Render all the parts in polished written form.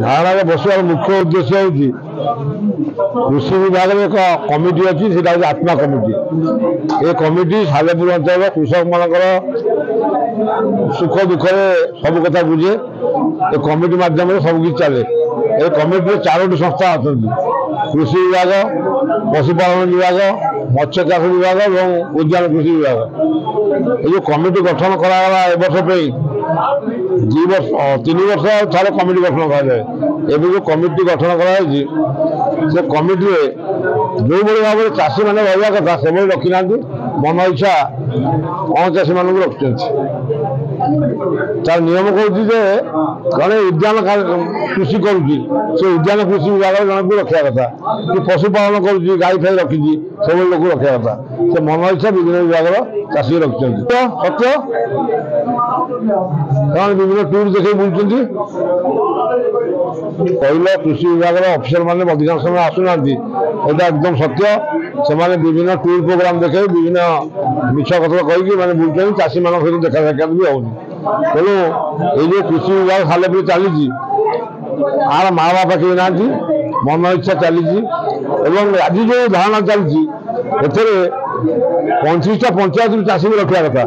ଧାରଣାରେ ବସିବାର ମୁଖ୍ୟ ଉଦ୍ଦେଶ୍ୟ ହେଉଛି कृषि विभाग में एक कमिटी अच्छी से आत्मा कमिटी। ये कमिटी सालेपुर अंचल कृषक मान सुख दुख सब कथा बुझे। ये कमिटी माध्यम सब किसी चले। ये कमिटी चारोटी संस्था अच्छा कृषि विभाग, पशुपालन विभाग, मत्स्य चाष विभाग और उद्यान कृषि विभाग। ये जो कमिटी गठन कराला ए वर्ष पे 2 वर्ष 3 वर्ष थे कमिटी गठन कराए। एवं जो कमिटी गठन कराई से कमिटी जो भाव में चाषी मैंने रहा कथा से रखी ना मन इच्छा अणचाषी मान रखी। तार नियम कौन जड़े उद्यान कृषि करुच्ची से उद्यान कृषि विभाग जन को रखा कथा कि पशुपालन करुच्ची गाई फाई रखी सब लोग रखा कथा से मन इच्छा विभिन्न विभाग चाषी रखते सत्य विभिन्न टूर देखे बुलूँ। कहल कृषि विभाग अफिसर मैंने अधिकांश समय आसुना एकदम सत्य से विभिन्न टूर प्रोग्राम देखे विभिन्न मिछ कथा कहीकि मैंने बुलूँ चाषी मान सहित देखा साक्षात भी होनी। तेणु ये जो कृषि विभाग सालेपुर चली आर माँ बाप केही ना मन इच्छा चली आज जो धारणा चलती 25टा पंचायत चाषी भी रखा कथा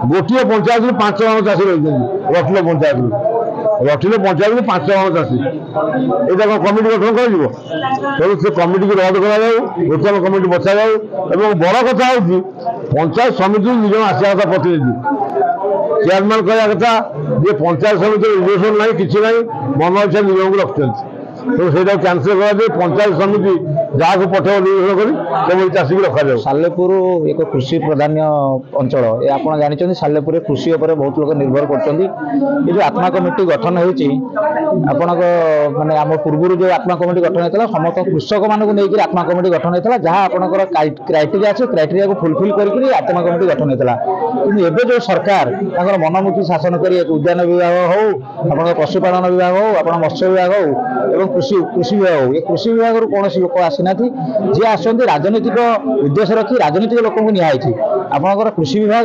गोटे पंचायत 5 जन चाषी रही रटिल पंचायत पंचायत 5 जन चाषी यहाँ कौन कमिटी गठन कर से कमिटी की रद्द करा नूतन कमिटी बचा जाऊ। बड़ कथा हूँ पंचायत समिति 2 जन आसा कथा प्रतिनिधि चेयरमैन कह कथा जे पंचायत समिति रिजर्वेशन ना कि मन इच्छा निजों को रखते तो से कैंसल कर पंचायत समिति जहाँ को पठे निर्भर कर चाषी को रखा जाए। सालेपुर एक कृषि प्रधान अंचल ये आप जानते सालेपुर कृषि उपर बहुत लोग निर्भर कर जो आत्मा कमिटी गठन होपण माने आम पूर्व जो आत्मा कमिटी गठन होता समस्त कृषक मानक नहीं आत्मा कमिटी गठन होता जहाँ आपंकर क्राइटेरिया अच्छे क्राइटेरिया को फुलफिल करके आत्मा कमिटी गठन होता कि एवं जो सरकार मनमुखी शासन कर उद्यान विभाग हो आप पशुपालन विभाग हो आप मत्स्य विभाग हो कृषि विभाग हो ये कृषि विभाग कौन लोक आसीना जी आसती राजनीतिक उद्देश्य रखी राजनीतिक लोक निहाई आपंकर कृषि विभाग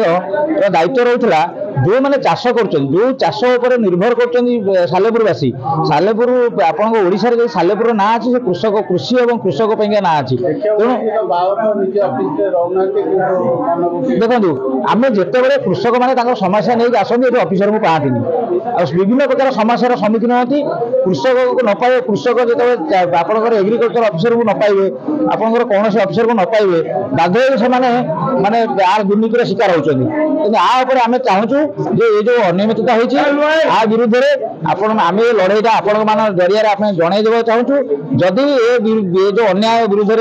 दायित्व रहा जो मैंने चाष कर जो चाष निर्भर कर सालेपुरवासी सालेपुर आपशार जो सालेपुर ना अच्छी से कृषक कृषि और कृषक ना अच्छी तेणु देखो आम जिते बड़े कृषक मैंने समस्या नहीं आसती ये अफिसर को पाती विभिन्न प्रकार समस्या सम्मुखीन होती कृषक को न पाए कृषक जो आपंकर एग्रीकल्चर अफिसर को न पाइबे आपंकर कौन अफिसर को न पाइबे बाध्य से माने दुर्नीतिर शिकार होती आम चाहूँ जे ये जो अनियमितता होती विरुद्ध आम लड़ाईटा आपण मान जरिया जनईदेवा चाहूँ जदि ये जो अन्याय विरुद्ध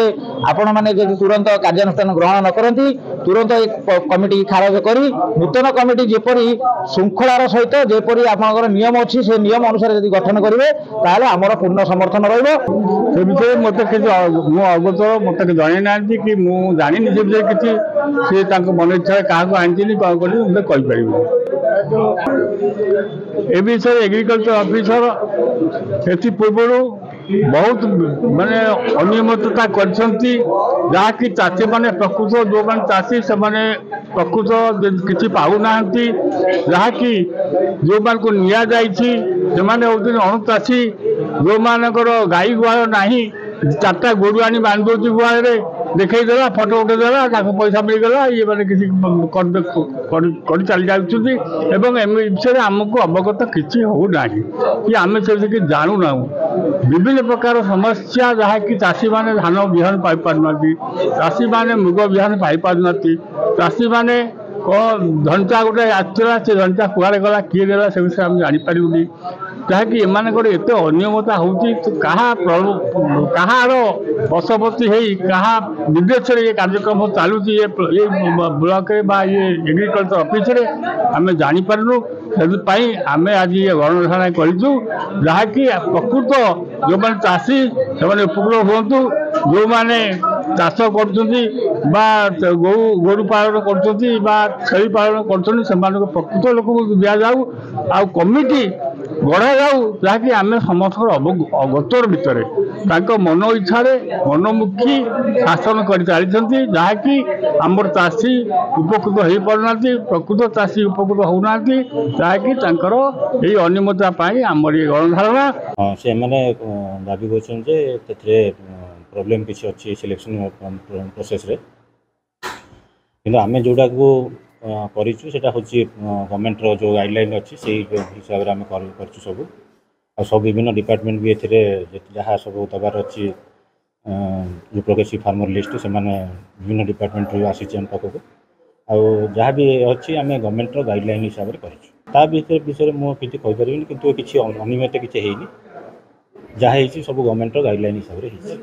आपण मैंने तुरंत कार्यानुष्ठान ग्रहण न करती तुरंत एक कमिटी खारज कर नूतन कमिटी जेपरी श्रृंखलार सहित जेपरी आपंकर नियम अच्छी से नियम अनुसार यदि गठन करेंगे ताहले आमर पूर्ण समर्थन रही विषय मत अवगत मत जन ना कि मुझे जानी से किसी सी मन इच्छा क्या आनी कौन कहीपर ए विषय एग्रीकल्चर ऑफिसर से पूर्व बहुत माने अनियमितता करकि चाषी मैंने प्रकृत जो मैंने चाषी से प्रकृत किसी पाऊना जहाँकि जो मान को नि जाइए अणुचाषी जो मानकर गाई गुआल ना 4टा गोरु आनी बांध दौर गुआल देखईदेला फटो उठेदेला पैसा मिलगला ये मैंने किसी चली जाती विषय आमको अवगत किसी होना कि आम से जानूना विभिन्न प्रकार समस्या जहाँकि चाषी मैंने धान विहन पाई पारना चाषी मैंने मुग विहन पाई पारना चाषी मैंने कौन धनचा गोटे आसला से धनचा कुआड़े गला किए देला से विषय आम जापारूनी जहाँकि एमानकर एत अनियमता होती कहार बशवर्ती क्या निर्देश ये कार्यक्रम चलुची ये ब्लॉक ये एग्रीकल्चर ऑफिस आम जापारू से आम आज ये गणना करूँ जहाँकि प्रकृत जो मैंने चाषी से उपकृत हूँ जो मैंने चाष कर गोरु पालन कर छेली पालन कर प्रकृत लोक दि जाऊ आ कमिटी ଗଢ଼ାଯାଉ, ଯାହାକି ଆମେ ସମସ୍ତଙ୍କର ଅଗୋଚର ଭିତରେ ତାଙ୍କ ମନ ଇଚ୍ଛାରେ ମନମୁଖୀ ଶାସନ କରି ଚାଲିଛନ୍ତି, ଯାହାକି ଆମର ଚାଷୀ ଉପକୃତ ହେଇପାରୁନାହାନ୍ତି, ପ୍ରକୃତ ଚାଷୀ ଉପକୃତ ହେଉନାହାନ୍ତି, ଯାହାକି ତାଙ୍କର ଏଇ ଅନିୟମିତତା ପାଇଁ ଆମର ଏ ଗଣଧାରଣା। ସେମାନେ ଦାବି କରୁଛନ୍ତି ଯେ ସେଥିରେ ପ୍ରୋବ୍ଲେମ୍ କିଛି ଅଛି ସିଲେକ୍ସନ୍ ପ୍ରୋସେସ୍ରେ, କିନ୍ତୁ ଆମେ ଯେଉଁଟାକୁ କରିଛୁ ସେଇଟା ହେଉଛି ଗଭର୍ଣ୍ଣମେଣ୍ଟର ଯେଉଁ ଗାଇଡ଼ଲାଇନ୍ ଅଛି ସେଇ ହିସାବରେ ଆମେ କରିଛୁ ସବୁ। ଆଉ ସବୁ ବିଭିନ୍ନ ଡିପାର୍ଟମେଣ୍ଟ ବି ଏଥିରେ ଯାହା ସବୁ ଦେବାର ଅଛି ଯେଉଁ ପ୍ରୋଗ୍ରେସିଭ୍ ଫାର୍ମର ଲିଷ୍ଟ ସେମାନେ ବିଭିନ୍ନ ଡିପାର୍ଟମେଣ୍ଟରୁ ଆସିଛି ଆମ ପାଖକୁ। ଆଉ ଯାହା ବି ଅଛି ଆମେ ଗଭର୍ଣ୍ଣମେଣ୍ଟର ଗାଇଡ଼ଲାଇନ୍ ହିସାବରେ କରିଛୁ। ତା ବିଷୟରେ ମୁଁ କିଛି କହିପାରିବିନି, କିନ୍ତୁ କିଛି ଅନିୟମିତ କିଛି ହେଇନି, ଯାହା ହେଇଛି ସବୁ ଗଭର୍ଣ୍ଣମେଣ୍ଟର ଗାଇଡ଼ଲାଇନ୍ ହିସାବରେ ହେଇଛି।